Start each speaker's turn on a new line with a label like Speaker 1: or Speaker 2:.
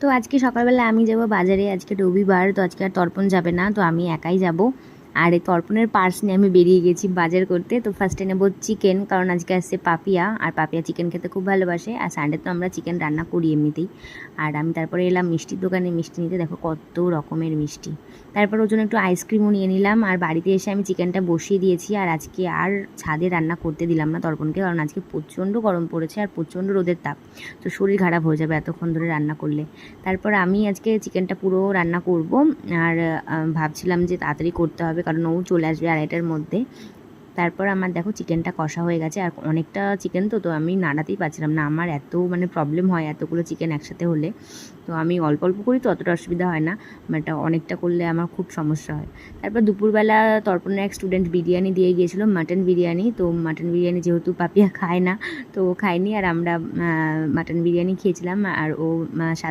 Speaker 1: তো আজকে সকালবেলা আমি যাব বাজারে, আজকে রবিবার, তো আজকে আর তর্পণ যাবে না, তো আমি একাই যাব। আর এই তর্পণের পার্স নিয়ে আমি বেরিয়ে গেছি বাজার করতে। তো ফার্স্টে নেব চিকেন, কারণ আজকে আসছে পাপিয়া, আর পাপিয়া চিকেন খেতে খুব ভালোবাসে, আর সানডে তো আমরা চিকেন রান্না করি এমনিতেই। আর আমি তারপরে এলাম মিষ্টির দোকানে মিষ্টি নিতে, দেখো কত রকমের মিষ্টি। তারপর ওর জন্য একটু আইসক্রিমও নিয়ে নিলাম, আর বাড়িতে এসে আমি চিকেনটা বসিয়ে দিয়েছি। আর আজকে আর ছাদে রান্না করতে দিলাম না তর্পণকে, কারণ আজকে প্রচণ্ড গরম পড়েছে আর প্রচণ্ড রোদের তাপ, তো শরীর খারাপ হয়ে যাবে এতক্ষণ ধরে রান্না করলে। তারপর আমি আজকে চিকেনটা পুরো রান্না করব। আর ভাবছিলাম যে তাড়াতাড়ি করতে হবে, কারণ ও চলে আসবে 2:30টার মধ্যে। তারপর আমার দেখো চিকেনটা কষা হয়ে গেছে, আর অনেকটা চিকেন তো আমি নাড়াতেই পারছিলাম না, আমার এত প্রবলেম হয় এতগুলো চিকেন একসাথে হলে। তো আমি অল্প অল্প করি তো অতটা অসুবিধা হয় না, বাট অনেকটা করলে আমার খুব সমস্যা হয়। তারপর দুপুরবেলা তর্পণের এক স্টুডেন্ট বিরিয়ানি দিয়ে গিয়েছিলো, মাটন বিরিয়ানি। তো মাটন বিরিয়ানি যেহেতু পাপিয়া খায় না, তো ও খায়নি, আর আমরা মাটন বিরিয়ানি খেয়েছিলাম। আর ও